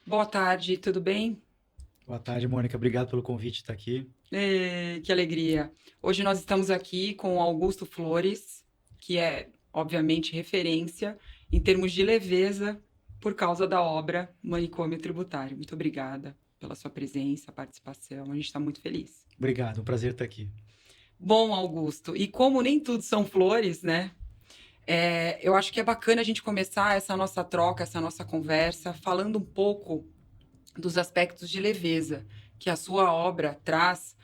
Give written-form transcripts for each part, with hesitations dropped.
Boa tarde, tudo bem? Boa tarde, Mônica. Obrigado pelo convite de estar aqui. Que alegria. Hoje nós estamos aqui com Augusto Flores, que é, obviamente, referência em termos de leveza por causa da obra Manicômio Tributário. Muito obrigada pela sua presença, participação. A gente está muito feliz. Obrigado, um prazer estar aqui. Bom, Augusto, e como nem tudo são flores, né? Eu acho que é bacana a gente começar essa nossa troca, essa nossa conversa, falando um pouco dos aspectos de leveza que a sua obra traz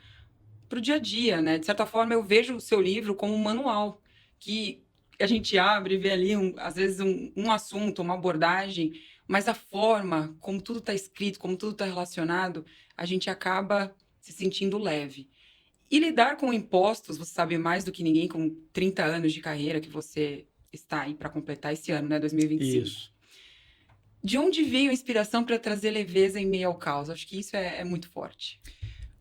para o dia a dia, né? De certa forma, eu vejo o seu livro como um manual que a gente abre e vê ali, às vezes, um assunto, uma abordagem, mas a forma como tudo está escrito, como tudo está relacionado, a gente acaba se sentindo leve. E lidar com impostos, você sabe mais do que ninguém, com 30 anos de carreira que você está aí para completar esse ano, né, 2025. Isso. De onde veio a inspiração para trazer leveza em meio ao caos? Acho que isso é muito forte.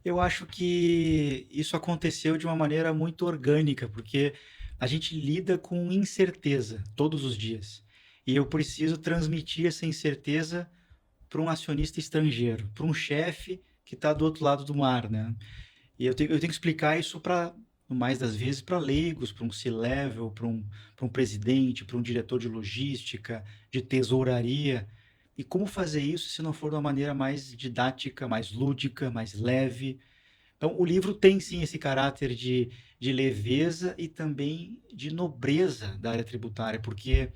Eu acho que isso aconteceu de uma maneira muito orgânica, porque a gente lida com incerteza todos os dias. E eu preciso transmitir essa incerteza para um acionista estrangeiro, para um chefe que está do outro lado do mar, né? E eu tenho que explicar isso para, no mais das vezes, para leigos, para um C-level, para um presidente, para um diretor de logística, de tesouraria. E como fazer isso se não for de uma maneira mais didática, mais lúdica, mais leve? Então, o livro tem sim esse caráter de leveza e também de nobreza da área tributária, porque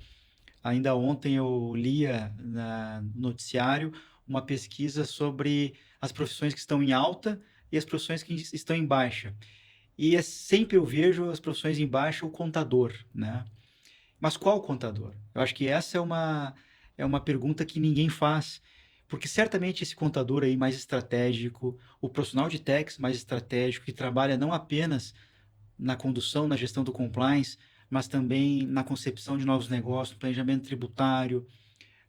ainda ontem eu lia no noticiário uma pesquisa sobre as profissões que estão em alta e as profissões que estão em baixa. E sempre eu vejo as profissões em baixa o contador, né? Mas qual contador? Eu acho que essa é uma pergunta que ninguém faz, porque certamente esse contador aí mais estratégico, o profissional de tax mais estratégico, que trabalha não apenas na condução, na gestão do compliance, mas também na concepção de novos negócios, no planejamento tributário,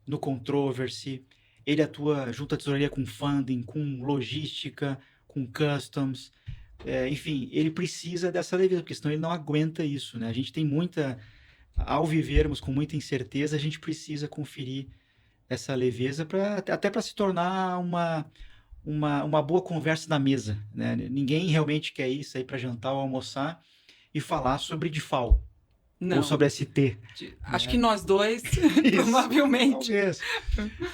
no controversy. Ele atua junto à tesouraria com funding, com logística, com customs. Enfim, ele precisa dessa leveza, porque senão ele não aguenta isso, né? A gente tem muita. Ao vivermos com muita incerteza, a gente precisa conferir essa leveza até para se tornar uma boa conversa na mesa, né? Ninguém realmente quer ir sair para jantar ou almoçar e falar sobre DIFAL ou Não, sobre ST, acho que né? nós dois, Isso, provavelmente. talvez.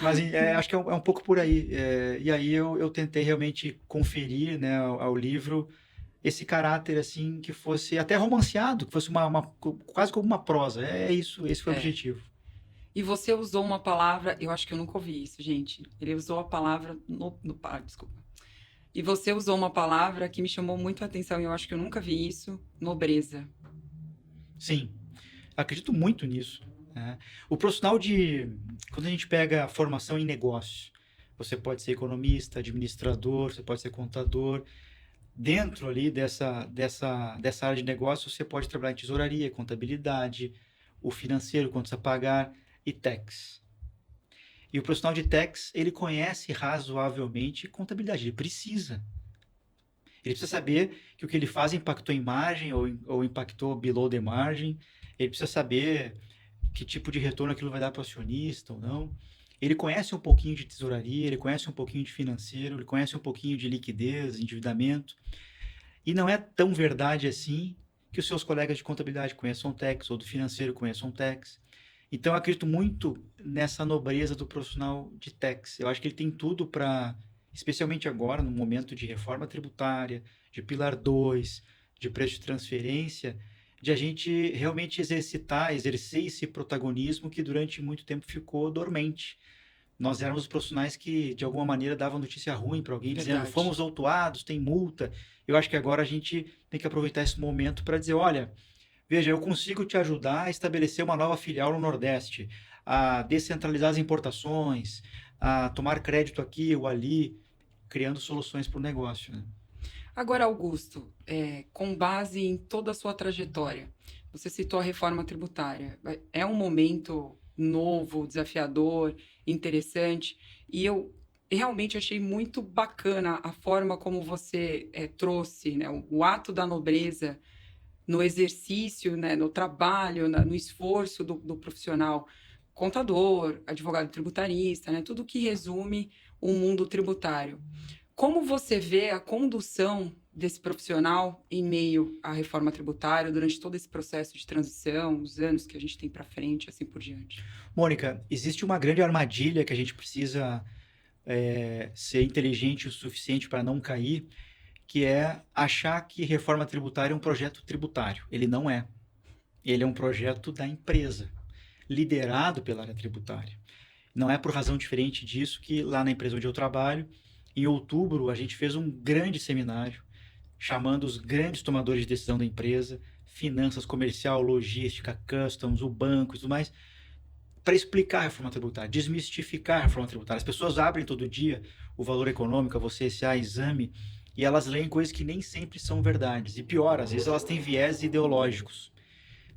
Mas acho que é um pouco por aí. E aí eu tentei realmente conferir, né, ao livro esse caráter assim que fosse até romanceado, que fosse quase como uma prosa. É isso, esse foi o É. objetivo. E você usou uma palavra, eu acho que eu nunca ouvi isso, gente. Ele usou a palavra desculpa. E você usou uma palavra que me chamou muito a atenção, e eu acho que eu nunca vi isso, nobreza. Sim, acredito muito nisso, né? O profissional de quando a gente pega a formação em negócio, você pode ser economista, administrador, você pode ser contador. Dentro ali dessa área de negócio, você pode trabalhar em tesouraria, contabilidade, o financeiro, quanto a pagar e tax. E o profissional de tax, ele conhece razoavelmente contabilidade, ele precisa. Ele precisa saber que o que ele faz impactou em margem ou impactou below the margin. Ele precisa saber que tipo de retorno aquilo vai dar para o acionista ou não. Ele conhece um pouquinho de tesouraria, ele conhece um pouquinho de financeiro, ele conhece um pouquinho de liquidez, endividamento. E não é tão verdade assim que os seus colegas de contabilidade conheçam tax ou do financeiro conheçam tax. Então eu acredito muito nessa nobreza do profissional de tax. Eu acho que ele tem tudo para, especialmente agora, no momento de reforma tributária, de Pilar 2, de preço de transferência, de a gente realmente exercer esse protagonismo que durante muito tempo ficou dormente. Nós éramos os profissionais que, de alguma maneira, davam notícia ruim para alguém, dizendo Verdade. fomos autuados, tem multa. Eu acho que agora a gente tem que aproveitar esse momento para dizer: olha, veja, eu consigo te ajudar a estabelecer uma nova filial no Nordeste, a descentralizar as importações, a tomar crédito aqui ou ali, criando soluções para o negócio, né? Agora, Augusto, com base em toda a sua trajetória, você citou a reforma tributária. É um momento novo, desafiador, interessante, e eu realmente achei muito bacana a forma como você trouxe, né, o ato da nobreza no exercício, né, no trabalho, no esforço do profissional. contador, advogado tributarista, né? Tudo que resume o mundo tributário. Como você vê a condução desse profissional em meio à reforma tributária durante todo esse processo de transição, os anos que a gente tem para frente, assim por diante? Mônica, existe uma grande armadilha que a gente precisa ser inteligente o suficiente para não cair, que é achar que reforma tributária é um projeto tributário. Ele não é. Ele é um projeto da empresa, liderado pela área tributária. Não é por razão diferente disso que lá na empresa onde eu trabalho, em outubro, a gente fez um grande seminário chamando os grandes tomadores de decisão da empresa, finanças, comercial, logística, customs, o banco e tudo mais, para explicar a reforma tributária, desmistificar a reforma tributária. As pessoas abrem todo dia o Valor Econômico, a Você, a Exame, e elas leem coisas que nem sempre são verdades. E pior, às vezes elas têm viés ideológicos.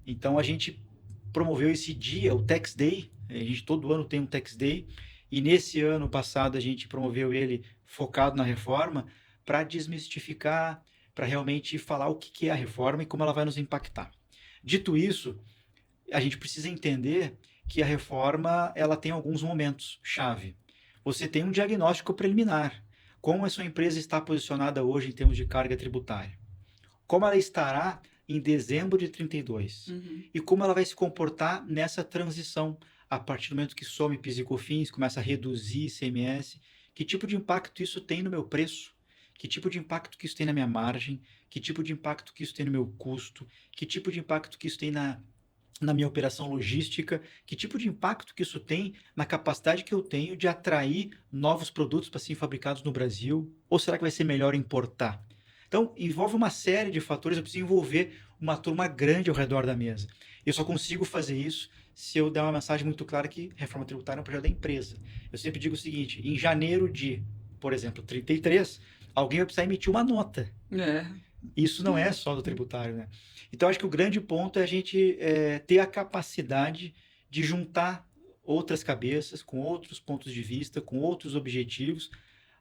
Então a gente promoveu esse dia, o Tax Day. A gente todo ano tem um Tax Day. E nesse ano passado a gente promoveu ele focado na reforma para desmistificar, para realmente falar o que é a reforma e como ela vai nos impactar. Dito isso, a gente precisa entender que a reforma ela tem alguns momentos chave. Você tem um diagnóstico preliminar. Como a sua empresa está posicionada hoje em termos de carga tributária? Como ela estará em dezembro de 32? E como ela vai se comportar nessa transição a partir do momento que some PIS e COFINS, começa a reduzir ICMS? Que tipo de impacto isso tem no meu preço? Que tipo de impacto que isso tem na minha margem? Que tipo de impacto que isso tem no meu custo? Que tipo de impacto que isso tem na minha operação logística, que tipo de impacto que isso tem na capacidade que eu tenho de atrair novos produtos para serem fabricados no Brasil, ou será que vai ser melhor importar? Então, envolve uma série de fatores, eu preciso envolver uma turma grande ao redor da mesa. Eu só consigo fazer isso se eu der uma mensagem muito clara que reforma tributária é um projeto da empresa. Eu sempre digo o seguinte, em janeiro de, por exemplo, 33, alguém vai precisar emitir uma nota. Isso não é só do tributário, né? Então, acho que o grande ponto é a gente ter a capacidade de juntar outras cabeças, com outros pontos de vista, com outros objetivos,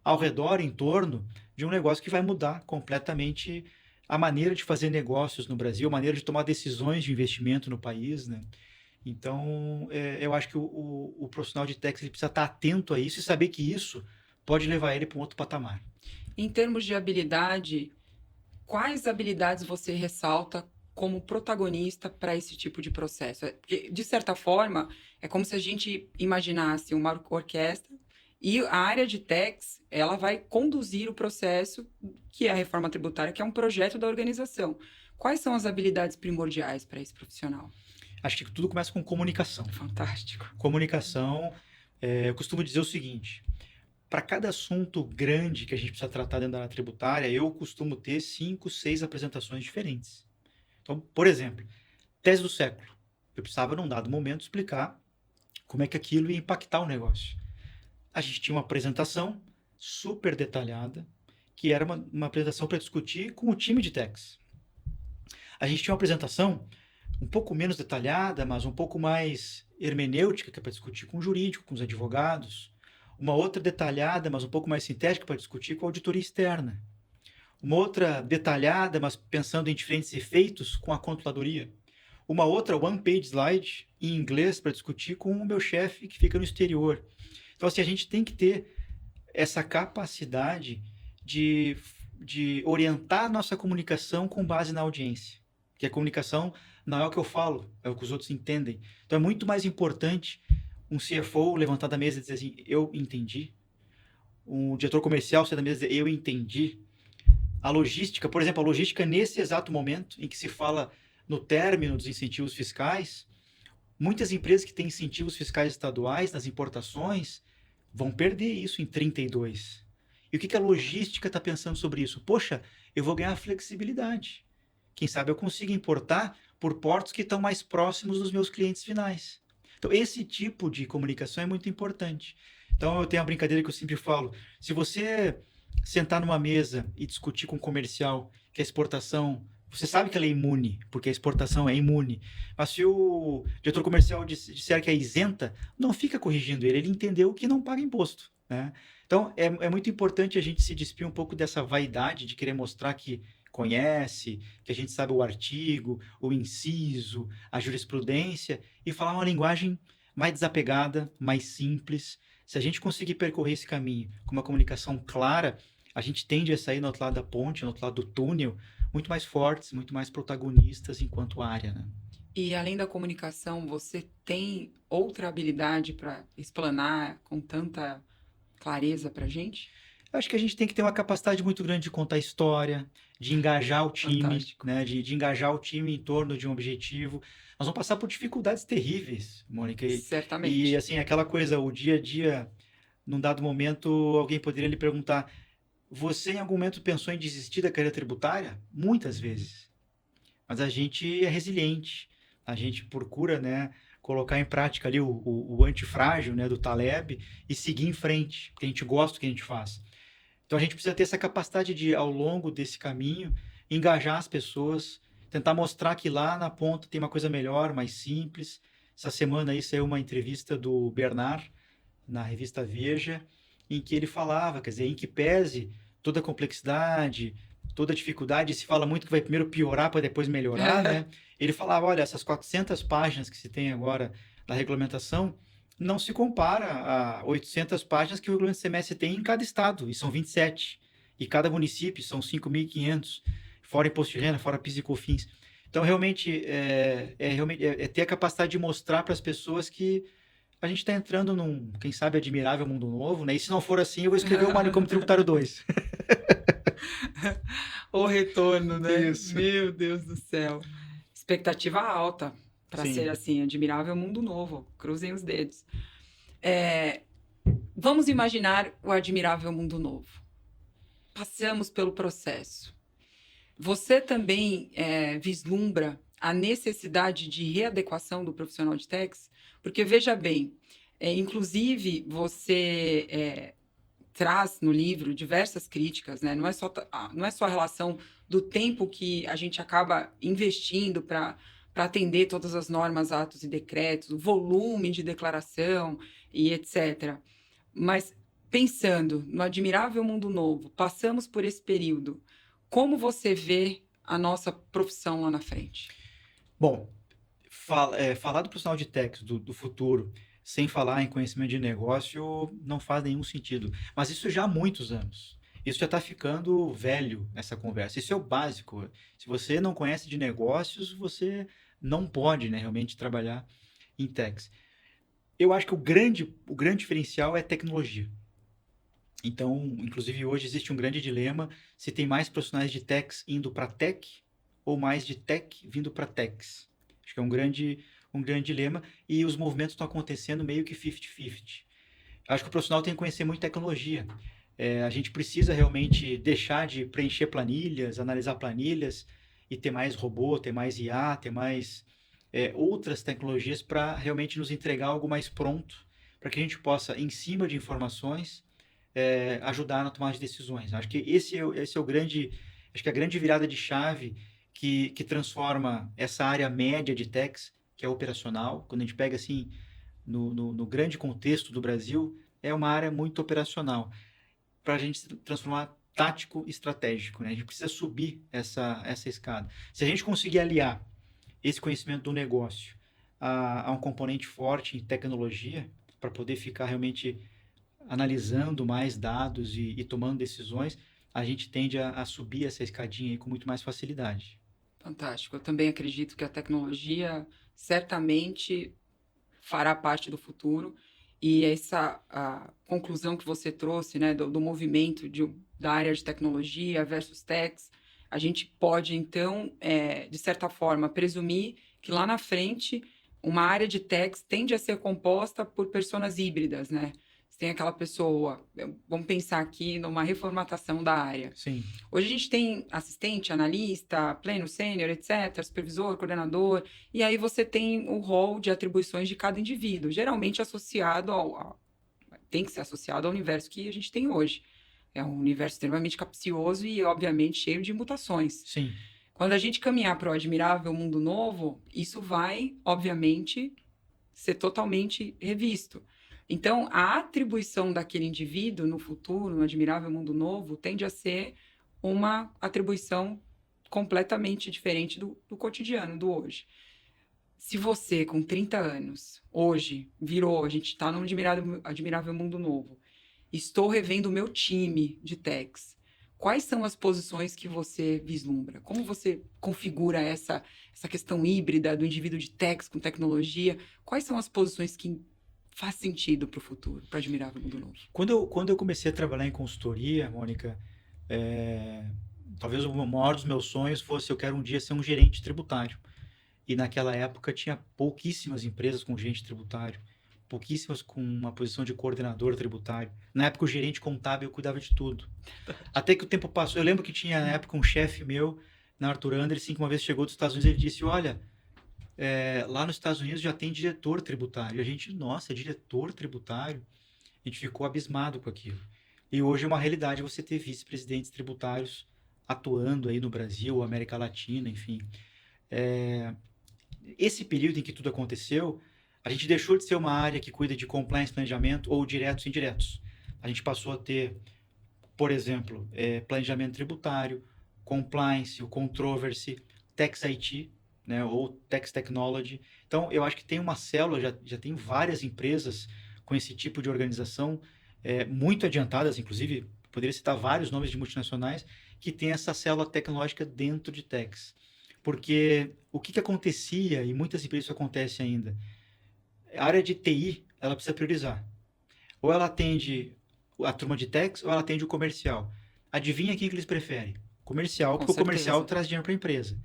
ao redor, em torno de um negócio que vai mudar completamente a maneira de fazer negócios no Brasil, a maneira de tomar decisões de investimento no país, né? Então, eu acho que o profissional de tax ele precisa estar atento a isso e saber que isso pode levar ele para um outro patamar. Em termos de habilidade, quais habilidades você ressalta como protagonista para esse tipo de processo? Porque, de certa forma, é como se a gente imaginasse uma orquestra e a área de tax, ela vai conduzir o processo, que é a reforma tributária, que é um projeto da organização. Quais são as habilidades primordiais para esse profissional? Acho que tudo começa com comunicação. Fantástico. Comunicação, eu costumo dizer o seguinte, para cada assunto grande que a gente precisa tratar dentro da área tributária, eu costumo ter 5, 6 apresentações diferentes. Então, por exemplo, tese do século. Eu precisava, num dado momento, explicar como é que aquilo ia impactar o negócio. A gente tinha uma apresentação super detalhada, que era uma apresentação para discutir com o time de tax. A gente tinha uma apresentação um pouco menos detalhada, mas um pouco mais hermenêutica, que é para discutir com o jurídico, com os advogados. Uma outra detalhada, mas um pouco mais sintética, para discutir com a auditoria externa. Uma outra detalhada, mas pensando em diferentes efeitos, com a controladoria. Uma outra one-page slide em inglês para discutir com o meu chefe que fica no exterior. Então, assim, a gente tem que ter essa capacidade de orientar a nossa comunicação com base na audiência. Porque a comunicação não é o que eu falo, é o que os outros entendem. Então, é muito mais importante um CFO levantar da mesa e dizer assim, eu entendi. Um diretor comercial sair da mesa e dizer, eu entendi. A logística, por exemplo, a logística nesse exato momento em que se fala no término dos incentivos fiscais, muitas empresas que têm incentivos fiscais estaduais nas importações vão perder isso em 32. E o que a logística está pensando sobre isso? Poxa, eu vou ganhar flexibilidade. Quem sabe eu consigo importar por portos que estão mais próximos dos meus clientes finais. Então, esse tipo de comunicação é muito importante. Então, eu tenho a brincadeira que eu sempre falo, se você sentar numa mesa e discutir com o comercial que a exportação, você sabe que ela é imune, porque a exportação é imune, mas se o diretor comercial disser que é isenta, não fica corrigindo ele, ele entendeu que não paga imposto, né? Então, é muito importante a gente se despir um pouco dessa vaidade de querer mostrar que conhece, que a gente sabe o artigo, o inciso, a jurisprudência, e falar uma linguagem mais desapegada, mais simples. Se a gente conseguir percorrer esse caminho com uma comunicação clara, a gente tende a sair no outro lado da ponte, no outro lado do túnel, muito mais fortes, muito mais protagonistas enquanto área, né? E além da comunicação, você tem outra habilidade para explanar com tanta clareza para gente? Eu acho que a gente tem que ter uma capacidade muito grande de contar história, de engajar o time, Fantástico. né? De engajar o time em torno de um objetivo. Nós vamos passar por dificuldades terríveis, Mônica. E, Certamente. assim, aquela coisa, o dia a dia, num dado momento, alguém poderia lhe perguntar: você em algum momento pensou em desistir da carreira tributária? Muitas vezes. Mas a gente é resiliente, a gente procura, né, colocar em prática ali o antifrágil, né, do Taleb e seguir em frente, porque a gente gosta do que a gente faz. Então a gente precisa ter essa capacidade de, ao longo desse caminho, engajar as pessoas, tentar mostrar que lá na ponta tem uma coisa melhor, mais simples. Essa semana aí saiu uma entrevista do Bernard na revista Veja, em que ele falava, quer dizer, em que pese toda a complexidade, toda a dificuldade, se fala muito que vai primeiro piorar para depois melhorar, né? Ele falava, olha, essas 400 páginas que se tem agora da regulamentação não se compara a 800 páginas que o regulamento de CMS tem em cada estado, e são 27. E cada município são 5.500, fora imposto de renda, fora PIS e COFINS. Então, realmente, é ter a capacidade de mostrar para as pessoas que a gente está entrando num, quem sabe, admirável mundo novo, né? E se não for assim, eu vou escrever o Manicômio Tributário 2. O retorno, né? Isso. Meu Deus do céu. Expectativa alta para ser Sim. assim, admirável mundo novo. Cruzem os dedos. É, vamos imaginar o admirável mundo novo. Passamos pelo processo. Você também vislumbra a necessidade de readequação do profissional de tax? Porque, veja bem, inclusive você traz no livro diversas críticas, né? Não é só a relação do tempo que a gente acaba investindo para atender todas as normas, atos e decretos, o volume de declaração e etc. Mas pensando no admirável mundo novo, passamos por esse período. Como você vê a nossa profissão lá na frente? Bom, falar do profissional de tax do futuro sem falar em conhecimento de negócio não faz nenhum sentido. Mas isso já há muitos anos. Isso já está ficando velho, essa conversa. Isso é o básico. Se você não conhece de negócios, você não pode, né, realmente trabalhar em tax. Eu acho que o grande diferencial é tecnologia. Então, inclusive hoje existe um grande dilema se tem mais profissionais de techs indo para tech ou mais de tech vindo para techs. Acho que é um grande dilema e os movimentos estão acontecendo meio que 50-50. Acho que o profissional tem que conhecer muito tecnologia. A gente precisa realmente deixar de preencher planilhas, analisar planilhas e ter mais robô, ter mais IA, ter mais outras tecnologias para realmente nos entregar algo mais pronto, para que a gente possa, em cima de informações, ajudar na tomada de decisões. Acho que esse é o grande, acho que a grande virada de chave que transforma essa área média de techs, que é operacional, quando a gente pega assim no grande contexto do Brasil, é uma área muito operacional, para a gente transformar tático e estratégico, né? A gente precisa subir essa escada. Se a gente conseguir aliar esse conhecimento do negócio a um componente forte em tecnologia, para poder ficar realmente analisando mais dados e tomando decisões, a gente tende a subir essa escadinha aí com muito mais facilidade. Fantástico. Eu também acredito que a tecnologia certamente fará parte do futuro. E essa a conclusão que você trouxe, né, do movimento da área de tecnologia versus techs, a gente pode, então, de certa forma, presumir que lá na frente uma área de techs tende a ser composta por pessoas híbridas, né? Você tem aquela pessoa, vamos pensar aqui numa reformatação da área. Sim, Hoje a gente tem assistente, analista, pleno, sênior, etc., supervisor, coordenador, e aí você tem o rol de atribuições de cada indivíduo, geralmente associado tem que ser associado ao universo que a gente tem hoje. É um universo extremamente capcioso e, obviamente, cheio de mutações. sim, Quando a gente caminhar para o admirável mundo novo, isso vai, obviamente, ser totalmente revisto. Então, a atribuição daquele indivíduo no futuro, no admirável mundo novo, tende a ser uma atribuição completamente diferente do cotidiano, do hoje. Se você, com 30 anos, hoje, virou, a gente está num admirável mundo novo, estou revendo o meu time de techs, quais são as posições que você vislumbra? Como você configura essa questão híbrida do indivíduo de techs com tecnologia? Quais são as posições que faz sentido para o futuro, para admirável mundo novo? Quando eu comecei a trabalhar em consultoria, Mônica, é, talvez o maior dos meus sonhos fosse eu quero um dia ser um gerente tributário. E naquela época tinha pouquíssimas empresas com gerente tributário, pouquíssimas com uma posição de coordenador tributário. Na época o gerente contábil cuidava de tudo. Até que o tempo passou. Eu lembro que tinha na época um chefe meu, na Arthur Anderson, que uma vez chegou dos Estados Unidos e ele disse: Olha, lá nos Estados Unidos já tem diretor tributário. E a gente, nossa, diretor tributário? A gente ficou abismado com aquilo. E hoje é uma realidade você ter vice-presidentes tributários atuando aí no Brasil, América Latina, enfim. É, esse período em que tudo aconteceu, a gente deixou de ser uma área que cuida de compliance, planejamento ou diretos e indiretos. A gente passou a ter, por exemplo, planejamento tributário, compliance, o controversy, tax IT, né, ou tax technology. Então, eu acho que tem uma célula, já tem várias empresas com esse tipo de organização, muito adiantadas, inclusive, poderia citar vários nomes de multinacionais, que tem essa célula tecnológica dentro de tax. Porque o que acontecia, e muitas empresas isso acontece ainda, a área de TI, ela precisa priorizar. Ou ela atende a turma de techs, ou ela atende o comercial. Adivinha quem que eles preferem? Comercial, Com porque o comercial certeza. traz dinheiro para a empresa.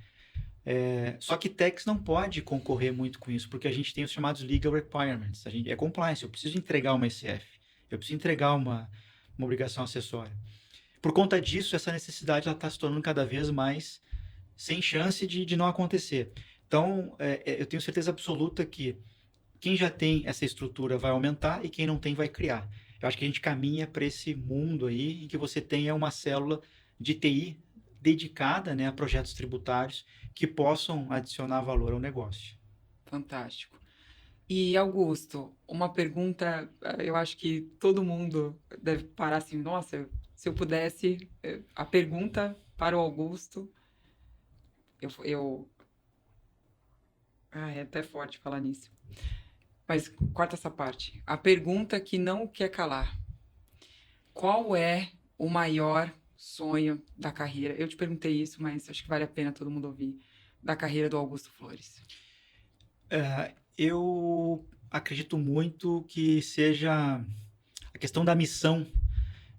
Só que techs não pode concorrer muito com isso, porque a gente tem os chamados legal requirements. A gente, é compliance, eu preciso entregar uma SF, eu preciso entregar uma obrigação acessória. Por conta disso, essa necessidade está se tornando cada vez mais sem chance de não acontecer. Então, eu tenho certeza absoluta que quem já tem essa estrutura vai aumentar e quem não tem vai criar. Eu acho que a gente caminha para esse mundo aí em que você tenha uma célula de TI dedicada, né, a projetos tributários que possam adicionar valor ao negócio. Fantástico. E, Augusto, uma pergunta, eu acho que todo mundo deve parar assim, nossa, se eu pudesse, a pergunta para o Augusto, eu... Ah, é até forte falar nisso. Mas corta essa parte. A pergunta que não quer calar. Qual é o maior sonho da carreira? Eu te perguntei isso, mas acho que vale a pena todo mundo ouvir. Da carreira do Augusto Flores. Eu acredito muito que seja a questão da missão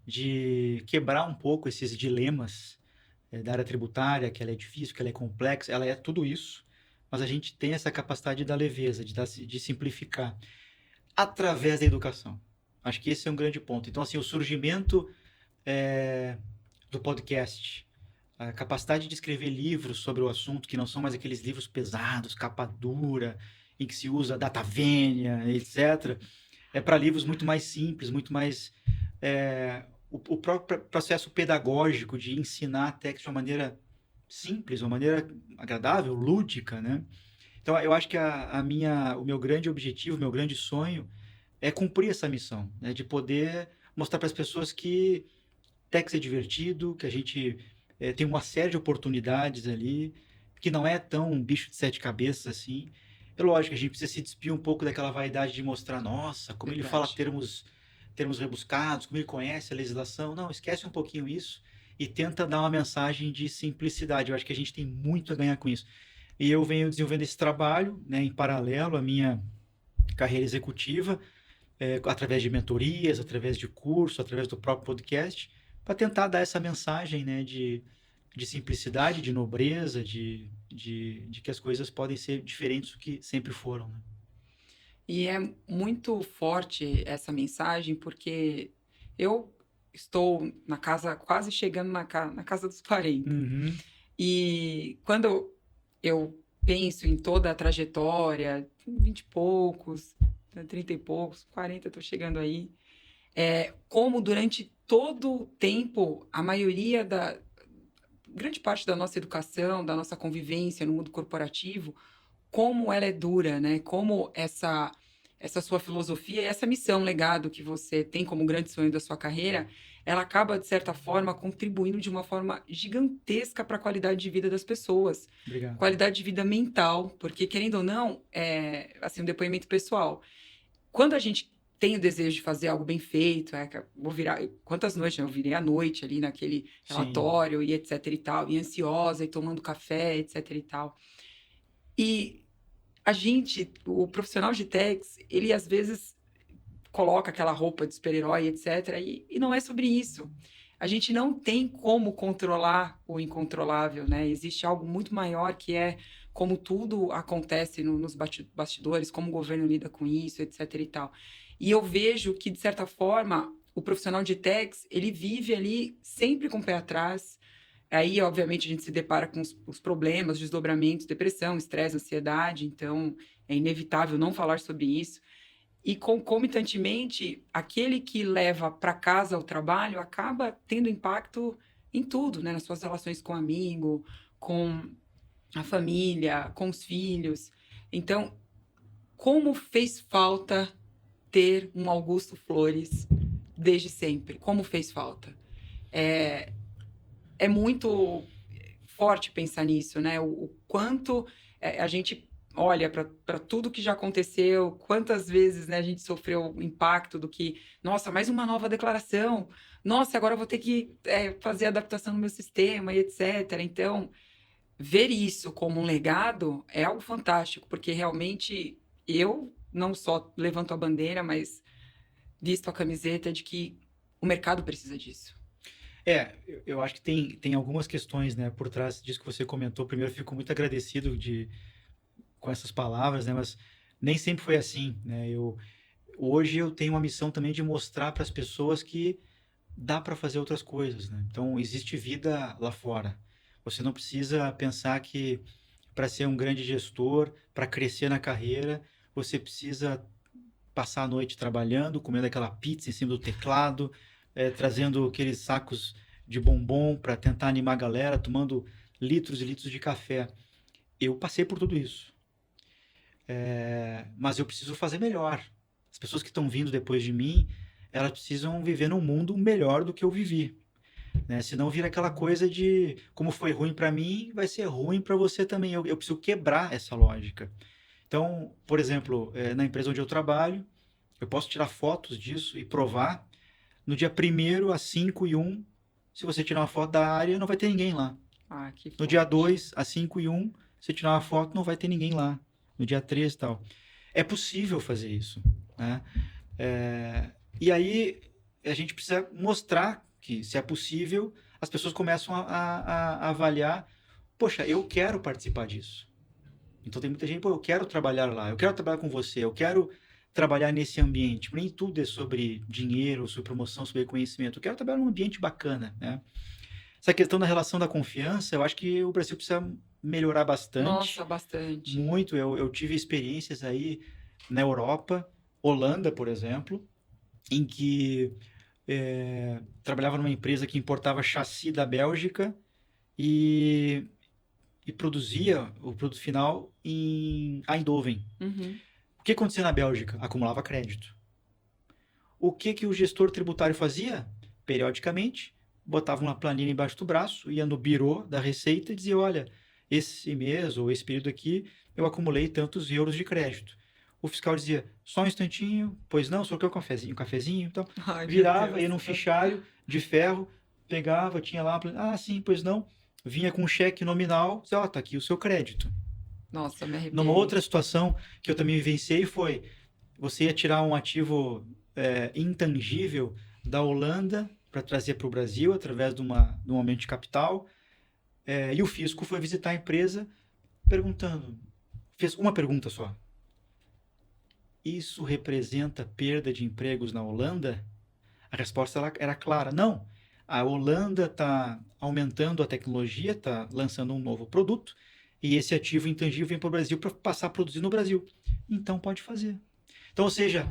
de quebrar um pouco esses dilemas da área tributária, que ela é difícil, que ela é complexa, ela é tudo isso, mas a gente tem essa capacidade da leveza, de simplificar através da educação. Acho que esse é um grande ponto. Então, assim, o surgimento do podcast, a capacidade de escrever livros sobre o assunto, que não são mais aqueles livros pesados, capa dura, em que se usa data vênia, etc., é para livros muito mais simples, muito mais o próprio processo pedagógico de ensinar texto de uma maneira simples, uma maneira agradável, lúdica, né? Então, eu acho que o meu grande objetivo, o meu grande sonho é cumprir essa missão, né? De poder mostrar para as pessoas que texto é divertido, que a gente tem uma série de oportunidades ali, que não é tão um bicho de sete cabeças assim. É lógico, a gente precisa se despir um pouco daquela vaidade de mostrar, nossa, como ele fala Verdade. termos rebuscados, como ele conhece a legislação. Não, esquece um pouquinho isso e tenta dar uma mensagem de simplicidade. Eu acho que a gente tem muito a ganhar com isso. E eu venho desenvolvendo esse trabalho, né, em paralelo à minha carreira executiva, através de mentorias, através de curso, através do próprio podcast, para tentar dar essa mensagem, né, de simplicidade, de nobreza, de que as coisas podem ser diferentes do que sempre foram. Né? E é muito forte essa mensagem, porque eu estou na casa, quase chegando na casa dos 40. Uhum. E quando eu penso em toda a trajetória, 20 e poucos, 30 e poucos, 40, estou chegando aí, como durante todo o tempo, a maioria grande parte da nossa educação, da nossa convivência no mundo corporativo, como ela é dura, né? Como essa sua filosofia e essa missão, legado que você tem como grande sonho da sua carreira, ela acaba, de certa forma, contribuindo de uma forma gigantesca para a qualidade de vida das pessoas. Obrigado. Qualidade de vida mental, porque, querendo ou não, assim, um depoimento pessoal. Quando a gente tem o desejo de fazer algo bem feito, vou virar, quantas noites, né? Eu virei à noite ali naquele Sim. relatório e etc e tal, e ansiosa e tomando café, etc e tal. E a gente, o profissional de techs, ele às vezes coloca aquela roupa de super-herói, etc. E não é sobre isso. A gente não tem como controlar o incontrolável, né? Existe algo muito maior que é como tudo acontece nos bastidores, como o governo lida com isso, etc. e tal. E eu vejo que, de certa forma, o profissional de techs, ele vive ali sempre com o pé atrás. Aí, obviamente, a gente se depara com os problemas, desdobramentos, depressão, estresse, ansiedade. Então, é inevitável não falar sobre isso. E concomitantemente, aquele que leva para casa o trabalho acaba tendo impacto em tudo, né? Nas suas relações com o amigo, com a família, com os filhos. Então, como fez falta ter um Augusto Flores desde sempre? Como fez falta? É muito forte pensar nisso, né? O quanto a gente olha para tudo que já aconteceu, quantas vezes, né, a gente sofreu o impacto do que, nossa, mais uma nova declaração, nossa, agora eu vou ter que fazer adaptação no meu sistema e etc. Então, ver isso como um legado é algo fantástico, porque realmente eu não só levanto a bandeira, mas visto a camiseta de que o mercado precisa disso. Eu acho que tem algumas questões, né, por trás disso que você comentou. Primeiro, eu fico muito agradecido com essas palavras, né, mas nem sempre foi assim, né? Hoje eu tenho uma missão também de mostrar para as pessoas que dá para fazer outras coisas, né? Então, existe vida lá fora. Você não precisa pensar que para ser um grande gestor, para crescer na carreira, você precisa passar a noite trabalhando, comendo aquela pizza em cima do teclado, trazendo aqueles sacos de bombom para tentar animar a galera, tomando litros e litros de café. Eu passei por tudo isso, mas eu preciso fazer melhor. As pessoas que estão vindo depois de mim, elas precisam viver num mundo melhor do que eu vivi, né? Senão vira aquela coisa de como foi ruim para mim, vai ser ruim para você também. Eu preciso quebrar essa lógica. Então, por exemplo, na empresa onde eu trabalho, eu posso tirar fotos disso e provar. No dia 1º às 5h01, se você tirar uma foto da área, não vai ter ninguém lá. Ah, que No dia forte. 2 às 5h01, se tirar uma foto, não vai ter ninguém lá. No dia 3 e tal. É possível fazer isso, né? E aí a gente precisa mostrar que, se é possível, as pessoas começam a avaliar, poxa, eu quero participar disso. Então tem muita gente, pô, eu quero trabalhar lá, eu quero trabalhar com você, eu quero trabalhar nesse ambiente. Nem tudo é sobre dinheiro, sobre promoção, sobre conhecimento. Eu quero trabalhar num ambiente bacana, né? Essa questão da relação da confiança, eu acho que o Brasil precisa melhorar Nossa, bastante, bastante. muito. Eu tive experiências aí na Europa, Holanda, por exemplo, em que trabalhava numa empresa que importava chassi da Bélgica e, e produzia o produto final em Eindhoven. Uhum. O que acontecia na Bélgica? Acumulava crédito. O que o gestor tributário fazia? Periodicamente, botava uma planilha embaixo do braço, ia no birô da Receita e dizia: olha, esse mês ou esse período aqui eu acumulei tantos euros de crédito. O fiscal dizia: só um instantinho, pois não, só quer um cafezinho, então Ai, meu virava, ia Deus. num fichário de ferro, pegava, tinha lá, ah, sim, pois não, vinha com um cheque nominal, dizia: ó, tá aqui o seu crédito. Nossa, me Numa arrepiei. outra situação que eu também vivenciei foi, você ia tirar um ativo intangível da Holanda para trazer para o Brasil através de um aumento de capital, e o fisco foi visitar a empresa perguntando, fez uma pergunta só: isso representa perda de empregos na Holanda? A resposta era clara: não. A Holanda está aumentando a tecnologia, está lançando um novo produto, e esse ativo intangível vem para o Brasil para passar a produzir no Brasil. Então pode fazer. Então, ou seja,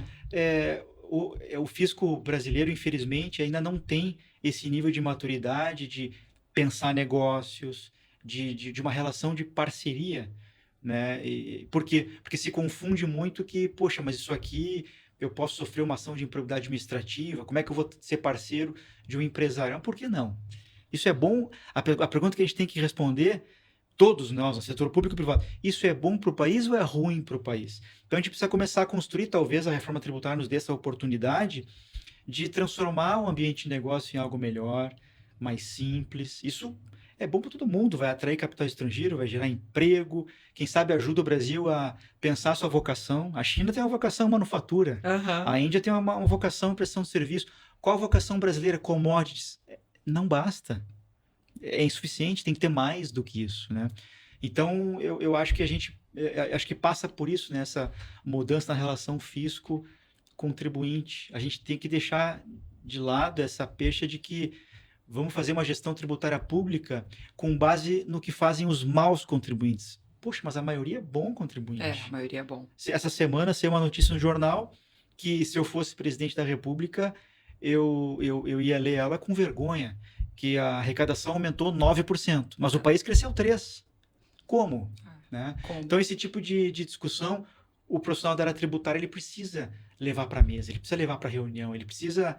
o fisco brasileiro, infelizmente, ainda não tem esse nível de maturidade de pensar negócios, de uma relação de parceria né? Por quê? Porque se confunde muito que, poxa, mas isso aqui eu posso sofrer uma ação de improbidade administrativa, como é que eu vou ser parceiro de um empresário? Por que não? Isso é bom? A pergunta que a gente tem que responder, todos nós, no setor público e privado, isso é bom para o país ou é ruim para o país? Então a gente precisa começar a construir, talvez a reforma tributária nos dê essa oportunidade de transformar o ambiente de negócio em algo melhor, mais simples. Isso é bom para todo mundo, vai atrair capital estrangeiro, vai gerar emprego, quem sabe ajuda o Brasil a pensar sua vocação. A China tem uma vocação manufatura, Aham. a Índia tem uma vocação prestação de serviço. Qual a vocação brasileira? Commodities. Não basta. É insuficiente, tem que ter mais do que isso, né? Então, eu acho que a gente acho que passa por isso, nessa mudança na relação fisco-contribuinte. A gente tem que deixar de lado essa pecha de que vamos fazer uma gestão tributária pública com base no que fazem os maus contribuintes. Poxa, mas a maioria é bom A contribuinte. maioria é bom. Essa semana saiu uma notícia no jornal que, se eu fosse presidente da República, eu ia ler ela com vergonha, que a arrecadação aumentou 9%, mas o país cresceu 3%. Como? Né? Como? Então, esse tipo de discussão, o profissional da área tributária ele precisa levar para a mesa, ele precisa levar para a reunião, ele precisa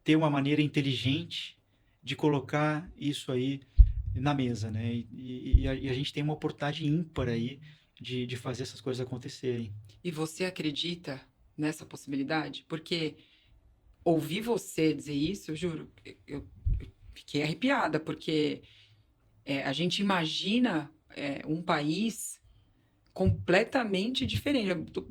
ter uma maneira inteligente de colocar isso aí na mesa, né? E a gente tem uma oportunidade ímpar aí de fazer essas coisas acontecerem. E você acredita nessa possibilidade? Porque ouvir você dizer isso, eu juro, eu fiquei arrepiada, porque a gente imagina um país completamente diferente. Eu tô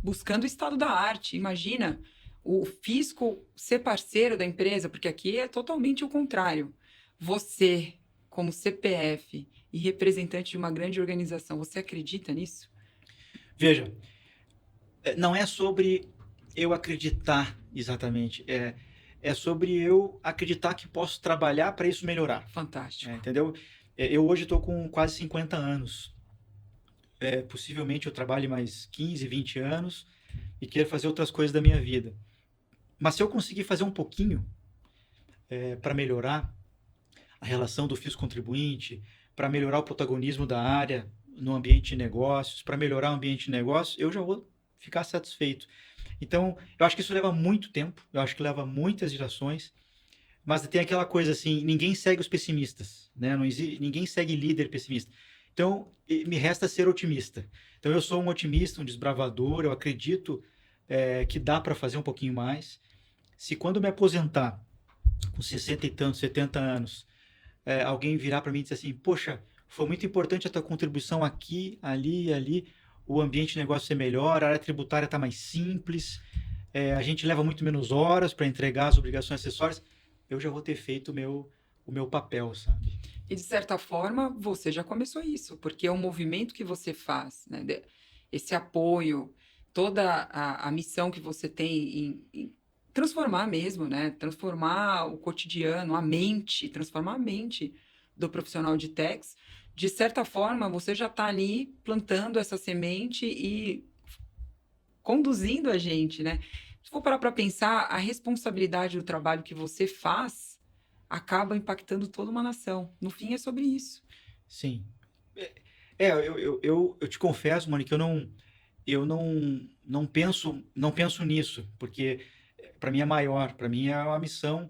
buscando o estado da arte. Imagina o fisco ser parceiro da empresa, porque aqui é totalmente o contrário. Você, como CPF e representante de uma grande organização, você acredita nisso? Veja, não é sobre eu acreditar exatamente, é sobre eu acreditar que posso trabalhar para isso melhorar. Fantástico. Entendeu? Eu hoje estou com quase 50 anos. Possivelmente eu trabalhe mais 15, 20 anos e queira fazer outras coisas da minha vida. Mas se eu conseguir fazer um pouquinho para melhorar a relação do fisco-contribuinte, para melhorar o protagonismo da área no ambiente de negócios, para melhorar o ambiente de negócios, eu já vou ficar satisfeito. Então, eu acho que isso leva muito tempo, eu acho que leva muitas gerações, mas tem aquela coisa assim, ninguém segue os pessimistas, né? Não existe, ninguém segue líder pessimista. Então, me resta ser otimista. Então, eu sou um otimista, um desbravador, eu acredito que dá para fazer um pouquinho mais. Se quando me aposentar, com 60 e tantos, 70 anos, alguém virar para mim e dizer assim, poxa, foi muito importante a tua contribuição aqui, ali e ali, o ambiente de negócio ser melhor, a área tributária está mais simples, a gente leva muito menos horas para entregar as obrigações acessórias, eu já vou ter feito o meu papel, sabe? E, de certa forma, você já começou isso, porque é um movimento que você faz, né? Esse apoio, toda a missão que você tem em transformar mesmo, né? Transformar o cotidiano, transformar a mente do profissional de techs. De certa forma, você já está ali plantando essa semente e conduzindo a gente, né? Se for parar para pensar, a responsabilidade do trabalho que você faz acaba impactando toda uma nação. No fim, é sobre isso. Sim. Eu te confesso, Monique, que eu não penso nisso, porque para mim é maior, para mim é uma missão.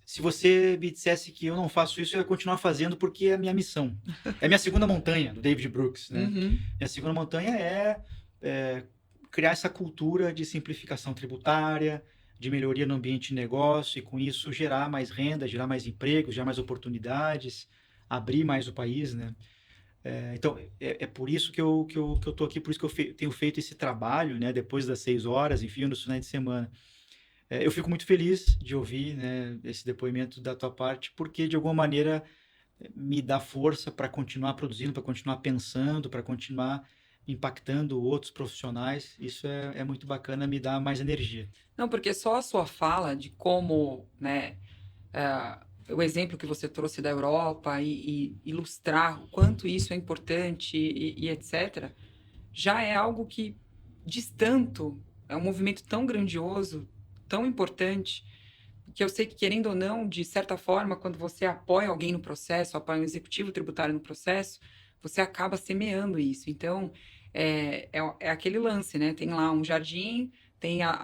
Se você me dissesse que eu não faço isso, eu ia continuar fazendo porque é a minha missão. É a minha segunda montanha, do David Brooks, né? Uhum. Minha segunda montanha é criar essa cultura de simplificação tributária, de melhoria no ambiente de negócio e com isso gerar mais renda, gerar mais empregos, gerar mais oportunidades, abrir mais o país, né? Então, é por isso que eu estou aqui, por isso que eu tenho feito esse trabalho, né? Depois das 6 horas, enfim, nos finais de semana. Eu fico muito feliz de ouvir, né, esse depoimento da tua parte, porque de alguma maneira me dá força para continuar produzindo, para continuar pensando, para continuar impactando outros profissionais. Isso é muito bacana, me dá mais energia. Não, porque só a sua fala de como, né, o exemplo que você trouxe da Europa e ilustrar o quanto isso é importante e etc., já é algo que diz tanto, é um movimento tão grandioso, tão importante, que eu sei que, querendo ou não, de certa forma, quando você apoia alguém no processo, apoia um executivo tributário no processo, você acaba semeando isso. Então, é aquele lance, né? Tem lá um jardim,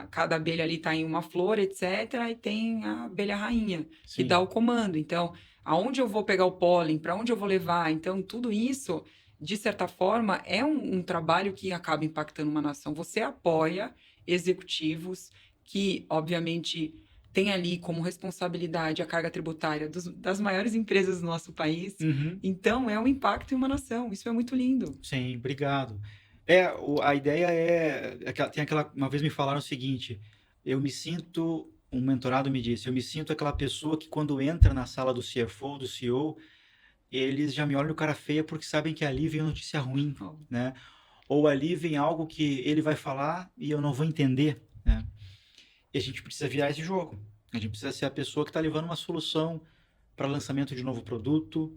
cada abelha ali está em uma flor, etc., e tem a abelha rainha, que dá Sim. o comando. Então, aonde eu vou pegar o pólen, para onde eu vou levar? Então, tudo isso, de certa forma, é um trabalho que acaba impactando uma nação. Você apoia executivos que, obviamente, têm ali como responsabilidade a carga tributária das maiores empresas do nosso país. Uhum. Então, é um impacto em uma nação. Isso é muito lindo. Sim, obrigado. A ideia tem aquela, uma vez me falaram o seguinte, um mentorado me disse, eu me sinto aquela pessoa que quando entra na sala do CFO, do CEO, eles já me olham de cara feia porque sabem que ali vem notícia ruim, Oh. né? Ou ali vem algo que ele vai falar e eu não vou entender, né? E a gente precisa virar esse jogo. A gente precisa ser a pessoa que está levando uma solução para lançamento de novo produto,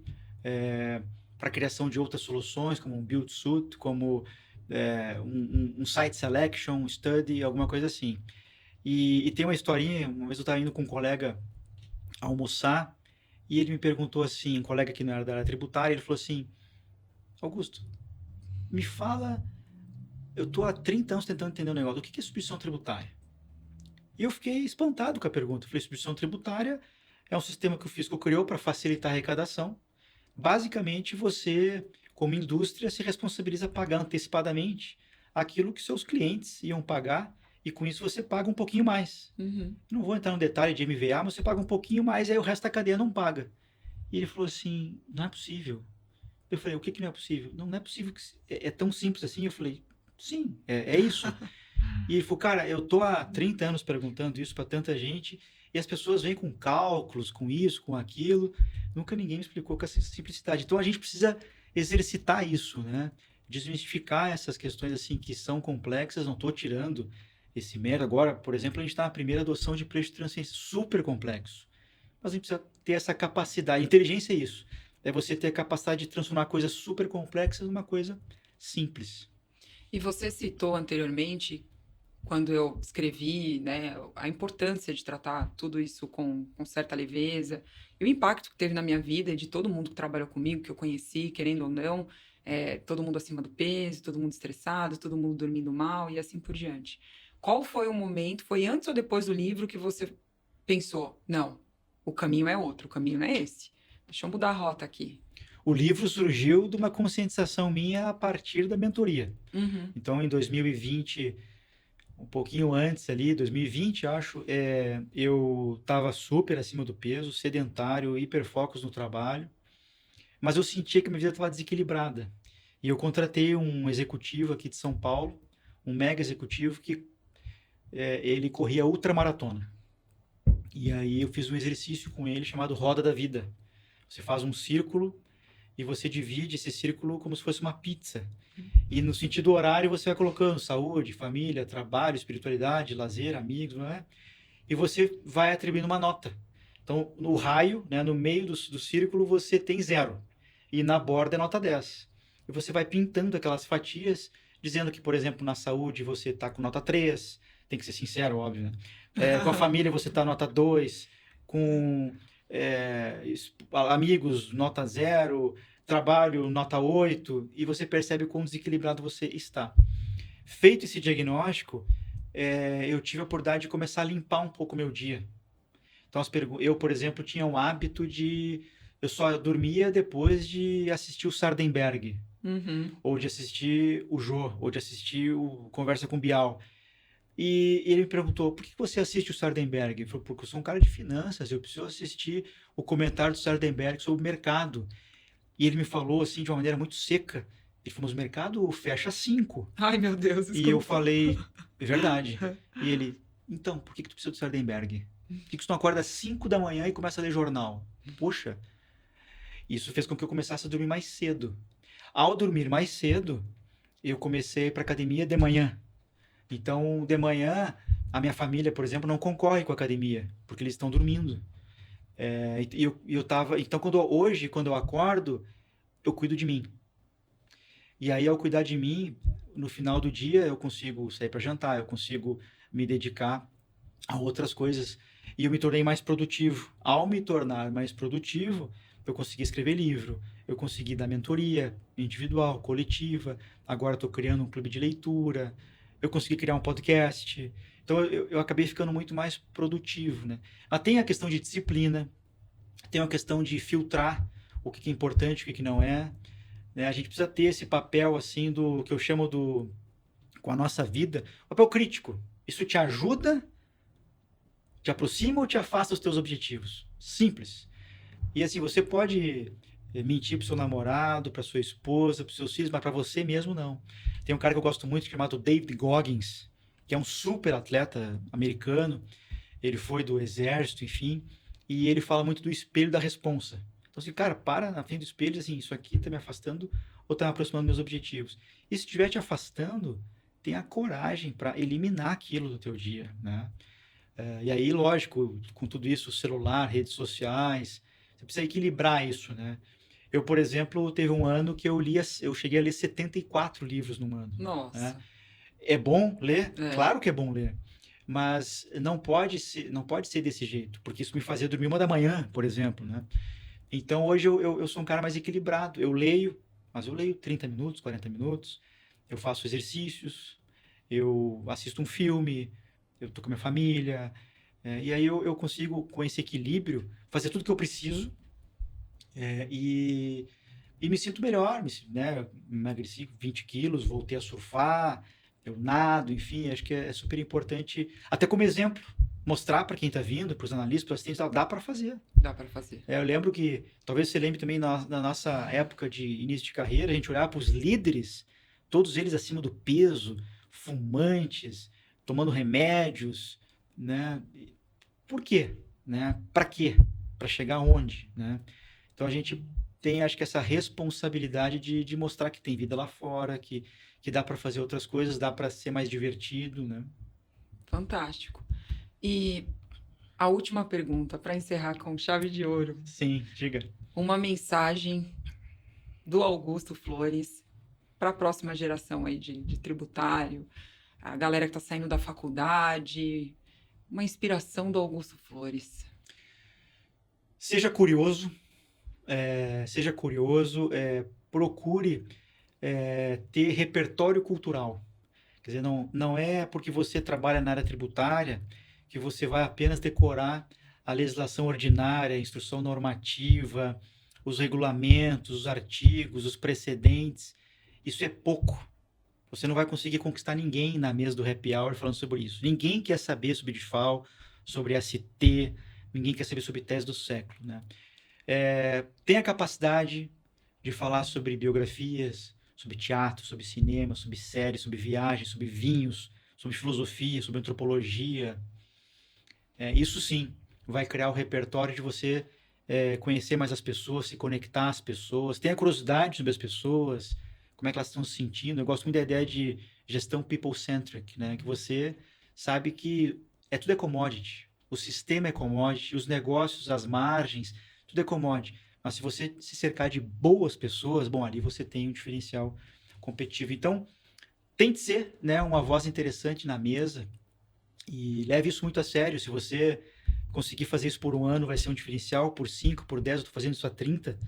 para a criação de outras soluções, como um build suite, como um site selection, study, alguma coisa assim. E tem uma historinha, uma vez eu estava indo com um colega almoçar e ele me perguntou assim, um colega que não era da área tributária, ele falou assim, Augusto, me fala, eu estou há 30 anos tentando entender o negócio, o que é substituição tributária? E eu fiquei espantado com a pergunta. Eu falei, substituição tributária é um sistema que o fisco criou para facilitar a arrecadação. Basicamente, você, como indústria, se responsabiliza a pagar antecipadamente aquilo que seus clientes iam pagar e com isso você paga um pouquinho mais. Uhum. Não vou entrar no detalhe de MVA, mas você paga um pouquinho mais e aí o resto da cadeia não paga. E ele falou assim, não é possível. Eu falei, o que não é possível? Não, não é possível que é tão simples assim. Eu falei, sim, é isso. E ele falou, cara, eu tô há 30 anos perguntando isso para tanta gente e as pessoas vêm com cálculos, com isso, com aquilo. Nunca ninguém me explicou com essa simplicidade. Então a gente precisa exercitar isso, né? Desmistificar essas questões assim que são complexas. Não estou tirando esse mérito. Agora, por exemplo, a gente está na primeira adoção de preço de transferência super complexo. Mas a gente precisa ter essa capacidade. Inteligência é isso. É você ter a capacidade de transformar coisas super complexas numa coisa simples. E você citou anteriormente, quando eu escrevi, né, a importância de tratar tudo isso com certa leveza, e o impacto que teve na minha vida e de todo mundo que trabalhou comigo, que eu conheci, querendo ou não, todo mundo acima do peso, todo mundo estressado, todo mundo dormindo mal e assim por diante. Qual foi o momento, foi antes ou depois do livro que você pensou, não, o caminho é outro, o caminho não é esse. Deixa eu mudar a rota aqui. O livro surgiu de uma conscientização minha a partir da mentoria. Uhum, Então, em 2020, um pouquinho antes ali, 2020, acho, eu estava super acima do peso, sedentário, hiperfocus no trabalho, mas eu sentia que minha vida estava desequilibrada. E eu contratei um executivo aqui de São Paulo, um mega executivo, que ele corria ultramaratona. E aí eu fiz um exercício com ele chamado Roda da Vida. Você faz um círculo e você divide esse círculo como se fosse uma pizza. E no sentido horário você vai colocando saúde, família, trabalho, espiritualidade, lazer, amigos, não é? E você vai atribuindo uma nota. Então, no raio, né, no meio do círculo, você tem 0. E na borda é nota 10. E você vai pintando aquelas fatias, dizendo que, por exemplo, na saúde você está com nota 3, tem que ser sincero, óbvio, né? Com a família você está nota 2, com amigos nota 0, trabalho nota 8, e você percebe quão desequilibrado você está. Feito esse diagnóstico, eu tive a oportunidade de começar a limpar um pouco o meu dia. Então, eu, por exemplo, tinha um hábito de... Eu só dormia depois de assistir o Sardenberg, uhum. ou de assistir o Jô, ou de assistir o Conversa com Bial. E ele me perguntou, por que você assiste o Sardenberg? Eu falei, porque eu sou um cara de finanças, eu preciso assistir o comentário do Sardenberg sobre o mercado. E ele me falou assim de uma maneira muito seca. Ele falou, mas o mercado fecha às 5. Ai, meu Deus, E eu desculpa. falei, é verdade. E ele, então, por que tu precisa do Sardenberg? Por que tu não acorda às 5 da manhã e começa a ler jornal? Poxa, isso fez com que eu começasse a dormir mais cedo. Ao dormir mais cedo, eu comecei para academia de manhã. Então, de manhã, a minha família, por exemplo, não concorre com a academia, porque eles estão dormindo. Eu tava, então, hoje, quando eu acordo, eu cuido de mim. E aí, ao cuidar de mim, no final do dia, eu consigo sair para jantar, eu consigo me dedicar a outras coisas. E eu me tornei mais produtivo. Ao me tornar mais produtivo, eu consegui escrever livro, eu consegui dar mentoria individual, coletiva, agora estou criando um clube de leitura, eu consegui criar um podcast. Então, eu acabei ficando muito mais produtivo, né? Mas tem a questão de disciplina, tem a questão de filtrar o que é importante, o que não é, né? A gente precisa ter esse papel, assim, do que eu chamo com a nossa vida, papel crítico. Isso te ajuda, te aproxima ou te afasta dos teus objetivos? Simples. E assim, você pode mentir pro seu namorado, pra sua esposa, pros seus filhos, mas pra você mesmo não. Tem um cara que eu gosto muito chamado David Goggins, que é um super atleta americano. Ele foi do exército, enfim, e ele fala muito do espelho da responsa. Então, assim, cara, para na frente do espelho e diz assim, isso aqui tá me afastando ou tá me aproximando dos meus objetivos? E se estiver te afastando, tenha coragem para eliminar aquilo do teu dia, né? E aí, lógico, com tudo isso, celular, redes sociais, você precisa equilibrar isso, né? Eu, por exemplo, teve um ano que eu cheguei a ler 74 livros num ano, né? Nossa. É bom ler? É. Claro que é bom ler. Mas não pode ser desse jeito, porque isso me fazia dormir 1 da manhã, por exemplo, né? Então hoje eu sou um cara mais equilibrado. Eu leio, mas eu leio 30 minutos, 40 minutos, eu faço exercícios, eu assisto um filme, eu tô com a minha família, e aí eu consigo, com esse equilíbrio, fazer tudo que eu preciso, e me sinto melhor, né? Emagreci 20 quilos, voltei a surfar, eu nado, enfim, acho que é super importante, até como exemplo, mostrar para quem está vindo, para os analistas, para os assistentes, dá para fazer. Dá para fazer. Eu lembro que, talvez você lembre também na nossa época de início de carreira, a gente olhava para os líderes, todos eles acima do peso, fumantes, tomando remédios, né? Por quê? Né? Para quê? Para chegar aonde? Né? Então a gente tem, acho que, essa responsabilidade de mostrar que tem vida lá fora, que dá para fazer outras coisas, dá para ser mais divertido, né? Fantástico. E a última pergunta, para encerrar com chave de ouro. Sim, diga. Uma mensagem do Augusto Flores para a próxima geração aí de tributário, a galera que está saindo da faculdade, uma inspiração do Augusto Flores. Seja curioso, procure ter repertório cultural. Quer dizer, não é porque você trabalha na área tributária que você vai apenas decorar a legislação ordinária, a instrução normativa, os regulamentos, os artigos, os precedentes. Isso é pouco. Você não vai conseguir conquistar ninguém na mesa do happy hour falando sobre isso. Ninguém quer saber sobre DIFAL, sobre ST, ninguém quer saber sobre tese do século, né? Tem a capacidade de falar sobre biografias, sobre teatro, sobre cinema, sobre séries, sobre viagens, sobre vinhos, sobre filosofia, sobre antropologia. Isso sim vai criar o repertório de você conhecer mais as pessoas, se conectar às pessoas, ter a curiosidade sobre as pessoas, como é que elas estão se sentindo. Eu gosto muito da ideia de gestão people-centric, né? Que você sabe que tudo é commodity. O sistema é commodity, os negócios, as margens, tudo é commodity. Mas se você se cercar de boas pessoas, bom, ali você tem um diferencial competitivo. Então, tente ser, né, uma voz interessante na mesa e leve isso muito a sério. Se você conseguir fazer isso por um ano, vai ser um diferencial. Por 5, por 10, eu estou fazendo isso há 30,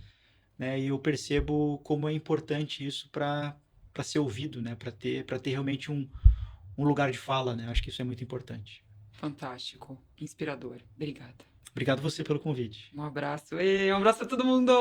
né? E eu percebo como é importante isso para ser ouvido, né? Para ter realmente um lugar de fala, né? Acho que isso é muito importante. Fantástico, inspirador. Obrigada. Obrigado você pelo convite. Um abraço. E um abraço a todo mundo!